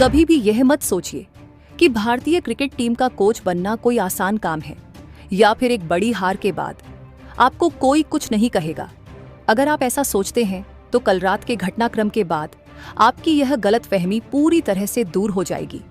कभी भी यह मत सोचिए कि भारतीय क्रिकेट टीम का कोच बनना कोई आसान काम है या फिर एक बड़ी हार के बाद आपको कोई कुछ नहीं कहेगा। अगर आप ऐसा सोचते हैं तो कल रात के घटनाक्रम के बाद आपकी यह गलतफहमी पूरी तरह से दूर हो जाएगी।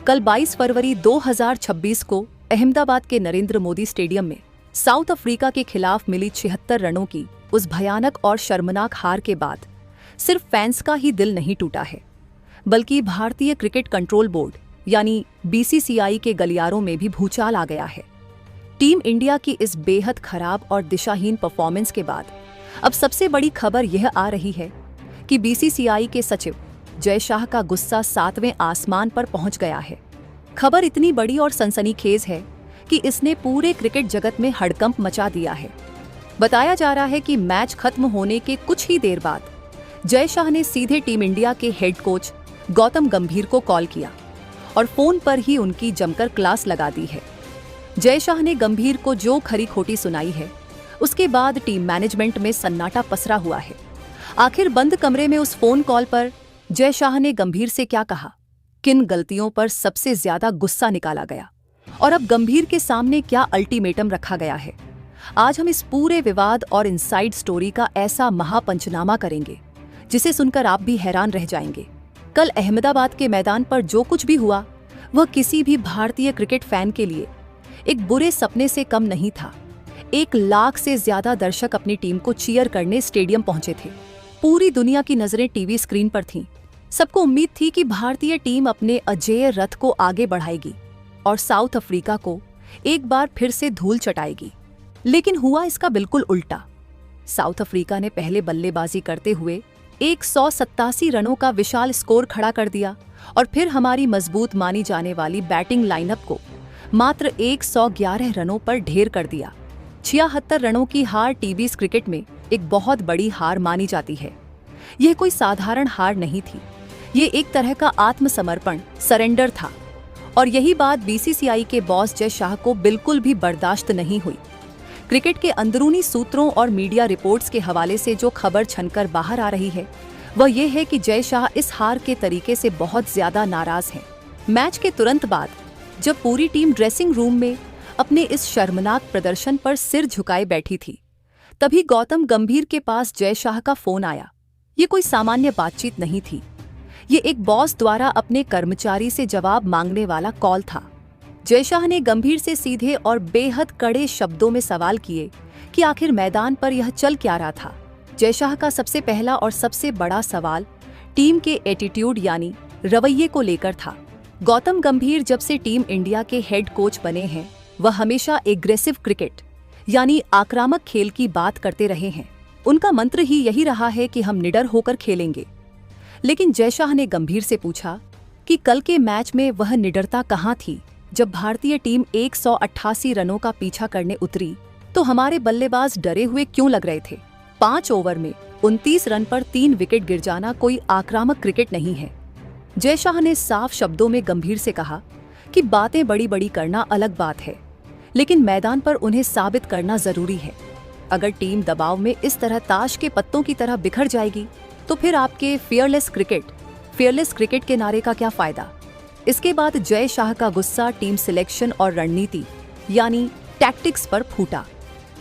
कल 22 फरवरी 2026 को अहमदाबाद के नरेंद्र मोदी स्टेडियम में साउथ अफ्रीका के खिलाफ मिली 76 रनों की उस भयानक और शर्मनाक हार के बाद सिर्फ फैंस का ही दिल नहीं टूटा है, बल्कि भारतीय क्रिकेट कंट्रोल बोर्ड यानी बीसीसीआई के गलियारों में भी भूचाल आ गया है। टीम इंडिया की इस बेहद खराब और दिशाहीन परफॉर्मेंस के बाद अब सबसे बड़ी खबर यह आ रही है कि बीसीसीआई के सचिव जय शाह का गुस्सा 7वें आसमान पर पहुंच गया है। खबर इतनी बड़ी और सनसनीखेज है कि इसने पूरे क्रिकेट जगत में हड़कंप मचा दिया है। बताया जा रहा है कि मैच खत्म होने के कुछ ही देर बाद जय शाह ने सीधे टीम इंडिया के हेड कोच गौतम गंभीर को कॉल किया और फोन पर ही उनकी जमकर क्लास लगा दी है। जय शाह ने गंभीर को जो खरी खोटी सुनाई है, उसके बाद टीम मैनेजमेंट में सन्नाटा पसरा हुआ है। आखिर बंद कमरे में उस फोन कॉल पर जय शाह ने गंभीर से क्या कहा, किन गलतियों पर सबसे ज्यादा गुस्सा निकाला गया और अब गंभीर के सामने क्या अल्टीमेटम रखा गया है। आज हम इस पूरे विवाद और इनसाइड स्टोरी का ऐसा महापंचनामा करेंगे जिसे सुनकर आप भी हैरान रह जाएंगे। कल अहमदाबाद के मैदान पर जो कुछ भी हुआ वह किसी भी भारतीय क्रिकेट फैन के लिए एक बुरे सपने से कम नहीं था। 1 लाख से ज्यादा दर्शक अपनी टीम को चीयर करने स्टेडियम पहुंचे थे। पूरी दुनिया की नजरें टीवी स्क्रीन पर थीं। सबको उम्मीद थी कि भारतीय टीम अपने अजेय रथ को आगे बढ़ाएगी और साउथ अफ्रीका को एक बार फिर से धूल चटाएगी। लेकिन हुआ इसका बिल्कुल उल्टा। साउथ अफ्रीका ने पहले बल्लेबाजी करते हुए 187 रनों का विशाल स्कोर खड़ा कर दिया और फिर हमारी मजबूत मानी जाने वाली बैटिंग लाइनअप को मात्र 111 रनों पर ढेर कर दिया। 76 रनों की हार टीवी क्रिकेट में एक बहुत बड़ी हार मानी जाती है। यह कोई साधारण हार नहीं थी, ये एक तरह का आत्मसमर्पण सरेंडर था और यही बात बीसीसीआई के बॉस जय शाह को बिल्कुल भी बर्दाश्त नहीं हुई। क्रिकेट के अंदरूनी सूत्रों और मीडिया रिपोर्ट्स के हवाले से जो खबर छनकर बाहर आ रही है वह यह है कि जय शाह इस हार के तरीके से बहुत ज्यादा नाराज हैं। मैच के तुरंत बाद जब पूरी टीम ड्रेसिंग रूम में अपने इस शर्मनाक प्रदर्शन पर सिर झुकाए बैठी थी, तभी गौतम गंभीर के पास जय शाह का फोन आया। ये कोई सामान्य बातचीत नहीं थी, ये एक बॉस द्वारा अपने कर्मचारी से जवाब मांगने वाला कॉल था। जय शाह ने गंभीर से सीधे और बेहद कड़े शब्दों में सवाल किए कि आखिर मैदान पर यह चल क्या रहा था। जय शाह का सबसे पहला और सबसे बड़ा सवाल टीम के एटीट्यूड यानी रवैये को लेकर था। गौतम गंभीर जब से टीम इंडिया के हेड कोच बने हैं, वह हमेशा एग्रेसिव क्रिकेट यानी आक्रामक खेल की बात करते रहे हैं। उनका मंत्र ही यही रहा है कि हम निडर होकर खेलेंगे। लेकिन जय शाह ने गंभीर से पूछा कि कल के मैच में वह निडरता कहाँ थी। जब भारतीय टीम 188 रनों का पीछा करने उतरी तो हमारे बल्लेबाज डरे हुए क्यों लग रहे थे। 5 ओवर में 29 रन पर 3 विकेट गिर जाना कोई आक्रामक क्रिकेट नहीं है। जय शाह ने साफ शब्दों में गंभीर से कहा कि बातें बड़ी बड़ी करना अलग बात है, लेकिन मैदान पर उन्हें साबित करना जरूरी है। अगर टीम दबाव में इस तरह ताश के पत्तों की तरह बिखर जाएगी तो फिर आपके फियरलेस क्रिकेट के नारे का क्या फायदा। इसके बाद जय शाह का गुस्सा टीम सिलेक्शन और रणनीति यानी टैक्टिक्स पर फूटा।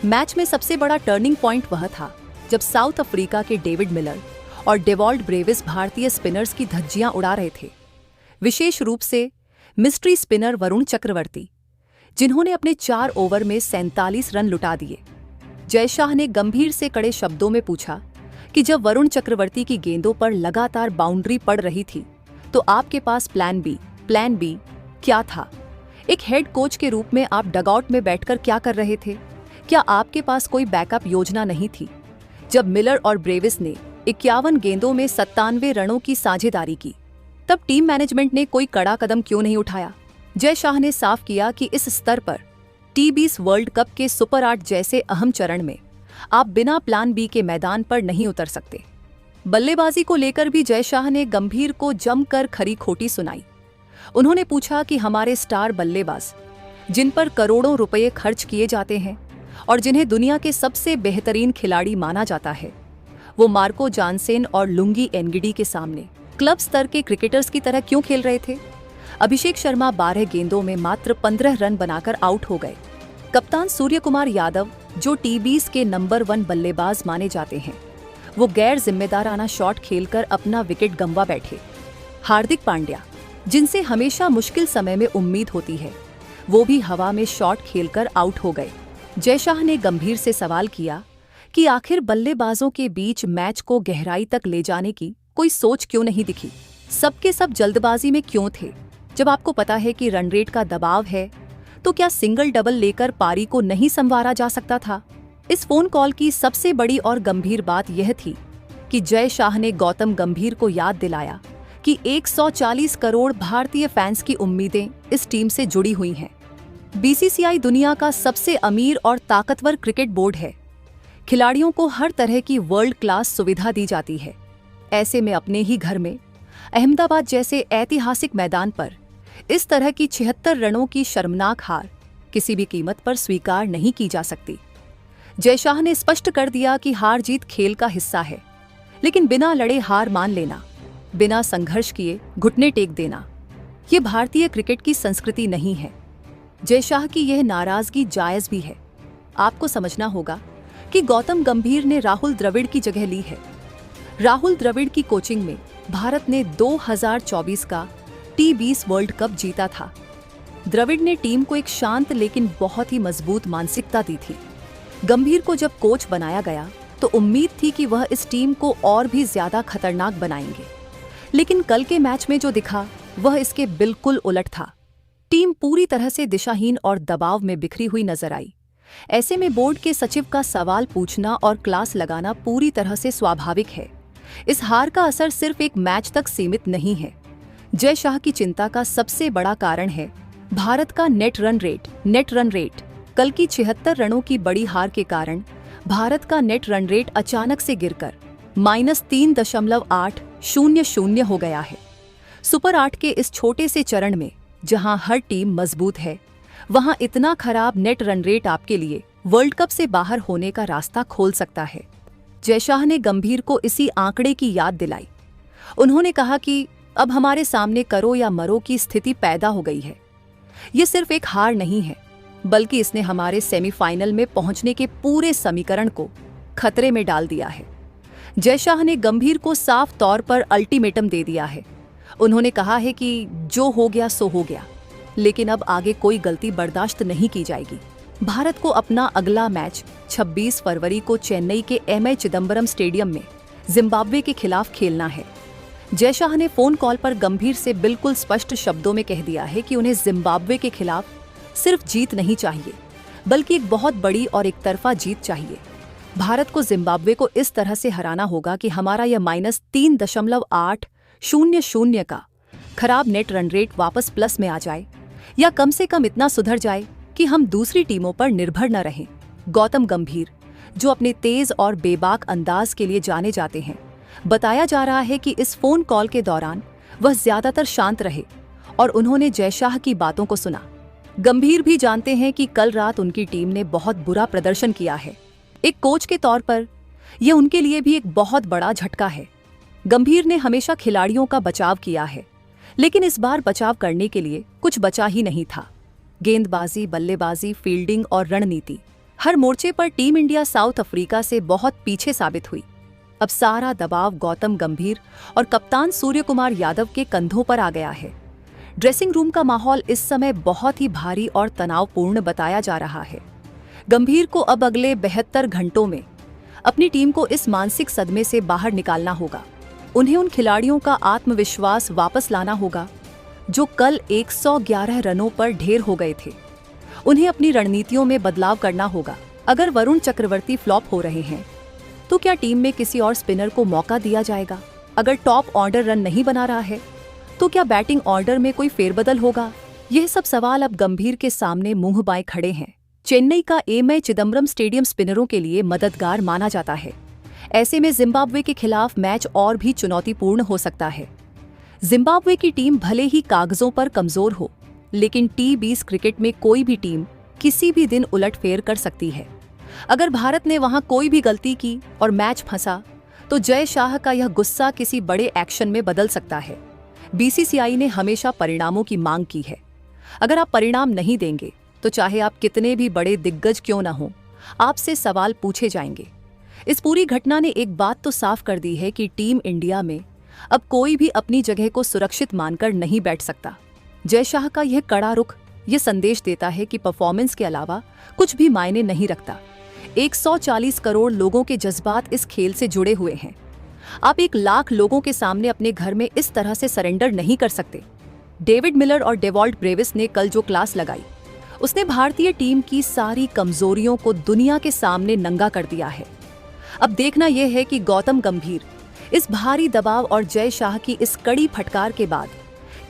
मैच में सबसे बड़ा टर्निंग पॉइंट वह था जब साउथ अफ्रीका के डेविड मिलर और डेवॉल्ट ब्रेविस भारतीय स्पिनर्स की धज्जियां उड़ा रहे थे, विशेष रूप से मिस्ट्री स्पिनर वरुण चक्रवर्ती, जिन्होंने अपने 4 ओवर में 47 रन लुटा दिए। जय शाह ने गंभीर से कड़े शब्दों में पूछा कि जब वरुण चक्रवर्ती की गेंदों पर लगातार बाउंड्री पड़ रही थी तो आपके पास प्लान बी क्या था। एक हेड कोच के रूप में आप डगआउट में बैठकर क्या कर रहे थे। क्या आपके पास कोई बैकअप योजना नहीं थी। जब मिलर और ब्रेविस ने 51 गेंदों में 97 रनों की साझेदारी की, तब टीम मैनेजमेंट ने कोई कड़ा कदम क्यों नहीं उठाया। जय शाह ने साफ किया कि इस स्तर पर T20 वर्ल्ड कप के सुपर 8 जैसे अहम चरण में आप बिना प्लान बी के मैदान पर नहीं उतर सकते। बल्लेबाजी को लेकर भी जय शाह ने गंभीर को जमकर खरी खोटी सुनाई। उन्होंने पूछा कि हमारे स्टार बल्लेबाज, जिन पर करोड़ों रुपए खर्च किए जाते हैं और जिन्हें दुनिया के सबसे बेहतरीन खिलाड़ी माना जाता है, वो मार्को जानसेन और लुंगी एनगिडी के सामने क्लब स्तर के क्रिकेटर्स की तरह क्यों खेल रहे थे? अभिषेक शर्मा 12 गेंदों में मात्र 15 रन बनाकर आउट हो गए। कप्तान सूर्य कुमार यादव, जो टी20 के नंबर 1 बल्लेबाज माने जाते हैं, वो गैर जिम्मेदाराना शॉट खेलकर अपना विकेट गंवा बैठे। हार्दिक पांड्या, जिनसे हमेशा मुश्किल समय में उम्मीद होती है, वो भी हवा में शॉट खेलकर आउट हो गए। जय शाह ने गंभीर से सवाल किया कि आखिर बल्लेबाजों के बीच मैच को गहराई तक ले जाने की कोई सोच क्यों नहीं दिखी? सबके सब जल्दबाजी में क्यों थे? जब आपको पता है कि रन रेट का दबाव है, तो क्या सिंगल डबल लेकर पारी को नहीं संवारा जा सकता था? इस फोन कॉल की सबसे बड़ी और गंभीर बात यह थी कि जय शाह ने गौतम गंभीर को याद दिलाया कि 140 करोड़ भारतीय फैंस की उम्मीदें इस टीम से जुड़ी हुई हैं। बीसीसीआई दुनिया का सबसे अमीर और ताकतवर क्रिकेट बोर्ड है। खिलाड़ियों को हर तरह की वर्ल्ड क्लास सुविधा दी जाती है। ऐसे में अपने ही घर में अहमदाबाद जैसे ऐतिहासिक मैदान पर इस तरह की 76 रनों की शर्मनाक हार किसी भी कीमत पर स्वीकार नहीं की जा सकती। जय शाह ने स्पष्ट कर दिया कि हार जीत खेल का हिस्सा है, लेकिन बिना लड़े हार मान लेना, बिना संघर्ष किए घुटने टेक देना, ये भारतीय क्रिकेट की संस्कृति नहीं है। जय शाह की यह नाराजगी जायज भी है। आपको समझना होगा कि गौतम गंभीर ने राहुल द्रविड़ की जगह ली है। राहुल द्रविड़ की कोचिंग में भारत ने 2024 का टी20 वर्ल्ड कप जीता था। द्रविड़ ने टीम को एक शांत लेकिन बहुत ही मजबूत मानसिकता दी थी। गंभीर को जब कोच बनाया गया तो उम्मीद थी कि वह इस टीम को और भी ज्यादा खतरनाक बनाएंगे, लेकिन कल के मैच में जो दिखा वह इसके बिल्कुल उलट था। टीम पूरी तरह से दिशाहीन और दबाव में बिखरी हुई नजर आई। ऐसे में बोर्ड के सचिव का सवाल पूछना और क्लास लगाना पूरी तरह से स्वाभाविक है। इस हार का असर सिर्फ एक मैच तक सीमित नहीं है। जय शाह की चिंता का सबसे बड़ा कारण है भारत का नेट रन रेट। कल की 76 रनों की बड़ी हार के कारण भारत का नेट रन रेट अचानक से गिरकर -3.800 हो गया है। सुपर 8 के इस छोटे से चरण में जहां हर टीम मजबूत है, वहां इतना खराब नेट रन रेट आपके लिए वर्ल्ड कप से बाहर होने का रास्ता खोल सकता है। जय शाह ने गंभीर को इसी आंकड़े की याद दिलाई। उन्होंने कहा कि अब हमारे सामने करो या मरो की स्थिति पैदा हो गई है। ये सिर्फ एक हार नहीं है, बल्कि इसने हमारे सेमीफाइनल में पहुंचने के पूरे समीकरण को खतरे में डाल दिया है। जय शाह ने गंभीर को साफ तौर पर अल्टीमेटम दे दिया है। उन्होंने कहा है कि जो हो गया सो हो गया, लेकिन अब आगे कोई गलती बर्दाश्त नहीं की जाएगी। भारत को अपना अगला मैच 26 फरवरी को चेन्नई के एमए चिदम्बरम स्टेडियम में जिम्बाब्वे के खिलाफ खेलना है। जय शाह ने फोन कॉल पर गंभीर से बिल्कुल स्पष्ट शब्दों में कह दिया है कि उन्हें जिम्बाब्वे के खिलाफ सिर्फ जीत नहीं चाहिए, बल्कि एक बहुत बड़ी और एकतरफा जीत चाहिए। भारत को जिम्बाब्वे को इस तरह से हराना होगा कि हमारा यह -3.800 का खराब नेट रन रेट वापस प्लस में आ जाए, या कम से कम इतना सुधर जाए कि हम दूसरी टीमों पर निर्भर न रहें। गौतम गंभीर, जो अपने तेज और बेबाक अंदाज के लिए जाने जाते हैं, बताया जा रहा है कि इस फोन कॉल के दौरान वह ज्यादातर शांत रहे और उन्होंने जय शाह की बातों को सुना। गंभीर भी जानते हैं कि कल रात उनकी टीम ने बहुत बुरा प्रदर्शन किया है। एक कोच के तौर पर यह उनके लिए भी एक बहुत बड़ा झटका है। गंभीर ने हमेशा खिलाड़ियों का बचाव किया है, लेकिन इस बार बचाव करने के लिए कुछ बचा ही नहीं था। गेंदबाजी, बल्लेबाजी, फील्डिंग और रणनीति, हर मोर्चे पर टीम इंडिया साउथ अफ्रीका से बहुत पीछे साबित हुई। अब सारा दबाव गौतम गंभीर और कप्तान सूर्य कुमार यादव के कंधों पर आ गया है। ड्रेसिंग रूम का माहौल इस समय बहुत ही भारी और तनावपूर्ण बताया जा रहा है। गंभीर को अब अगले 72 घंटों में अपनी टीम को इस मानसिक सदमे से बाहर निकालना होगा। उन्हें उन खिलाड़ियों का आत्मविश्वास वापस लाना होगा जो कल 111 रनों पर ढेर हो गए थे। उन्हें अपनी रणनीतियों में बदलाव करना होगा। अगर वरुण चक्रवर्ती फ्लॉप हो रहे हैं, तो क्या टीम में किसी और स्पिनर को मौका दिया जाएगा? अगर टॉप ऑर्डर रन नहीं बना रहा है, तो क्या बैटिंग ऑर्डर में कोई फेरबदल होगा? यह सब सवाल अब गंभीर के सामने मुंह बाएं खड़े हैं। चेन्नई का एमए चिदम्बरम स्टेडियम स्पिनरों के लिए मददगार माना जाता है। ऐसे में जिम्बाब्वे के खिलाफ मैच और भी चुनौतीपूर्ण हो सकता है। जिम्बाब्वे की टीम भले ही कागजों पर कमजोर हो, लेकिन टी20 क्रिकेट में कोई भी टीम किसी भी दिन उलटफेर कर सकती है। अगर भारत ने वहां कोई भी गलती की और मैच फंसा, तो जय शाह का यह गुस्सा किसी बड़े एक्शन में बदल सकता है। बीसीसीआई ने हमेशा परिणामों की मांग की है। अगर आप परिणाम नहीं देंगे तो चाहे आप कितने भी बड़े दिग्गज क्यों न हों, आपसे सवाल पूछे जाएंगे। इस पूरी घटना ने एक बात तो साफ कर दी है कि टीम इंडिया में अब कोई भी अपनी जगह को सुरक्षित मानकर नहीं बैठ सकता। जय शाह का यह कड़ा रुख ये संदेश देता है कि परफॉर्मेंस के अलावा कुछ भी मायने नहीं रखता। 140 करोड़ लोगों के जज्बात इस खेल से जुड़े हुए हैं। आप 1 लाख लोगों के सामने अपने घर में इस तरह से सरेंडर नहीं कर सकते। डेविड मिलर और डेवॉल्ट ब्रेविस ने कल जो क्लास लगाई, उसने भारतीय टीम की सारी कमजोरियों को दुनिया के सामने नंगा कर दिया है। अब देखना यह है कि गौतम गंभीर इस भारी दबाव और जय शाह की इस कड़ी फटकार के बाद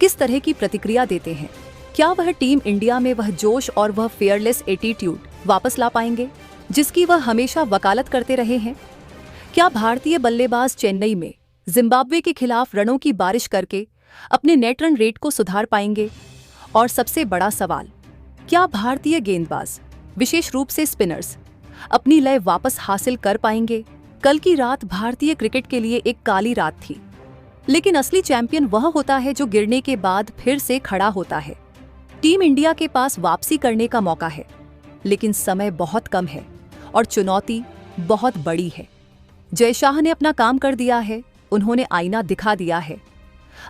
किस तरह की प्रतिक्रिया देते हैं। क्या वह टीम इंडिया में वह जोश और वह फेयरलेस एटीट्यूड वापस ला पाएंगे जिसकी वह हमेशा वकालत करते रहे हैं? क्या भारतीय बल्लेबाज चेन्नई में जिम्बाब्वे के खिलाफ रनों की बारिश करके अपने नेट रन रेट को सुधार पाएंगे? और सबसे बड़ा सवाल, क्या भारतीय गेंदबाज, विशेष रूप से स्पिनर्स, अपनी लय वापस हासिल कर पाएंगे? कल की रात भारतीय क्रिकेट के लिए एक काली रात थी, लेकिन असली चैंपियन वह होता है जो गिरने के बाद फिर से खड़ा होता है। टीम इंडिया के पास वापसी करने का मौका है, लेकिन समय बहुत कम है और चुनौती बहुत बड़ी है। जय शाह ने अपना काम कर दिया है, उन्होंने आईना दिखा दिया है।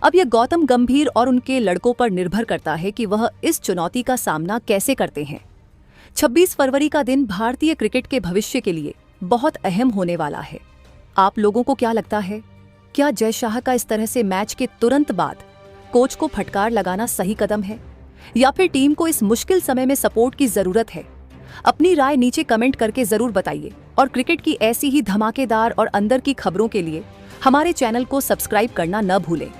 अब यह गौतम गंभीर और उनके लड़कों पर निर्भर करता है कि वह इस चुनौती का सामना कैसे करते हैं। 26 फरवरी का दिन भारतीय क्रिकेट के भविष्य के लिए बहुत अहम होने वाला है। आप लोगों को क्या लगता है, क्या जय शाह का इस तरह से मैच के तुरंत बाद कोच को फटकार लगाना सही कदम है, या फिर टीम को इस मुश्किल समय में सपोर्ट की जरूरत है? अपनी राय नीचे कमेंट करके जरूर बताइए और क्रिकेट की ऐसी ही धमाकेदार और अंदर की खबरों के लिए हमारे चैनल को सब्सक्राइब करना न भूलें।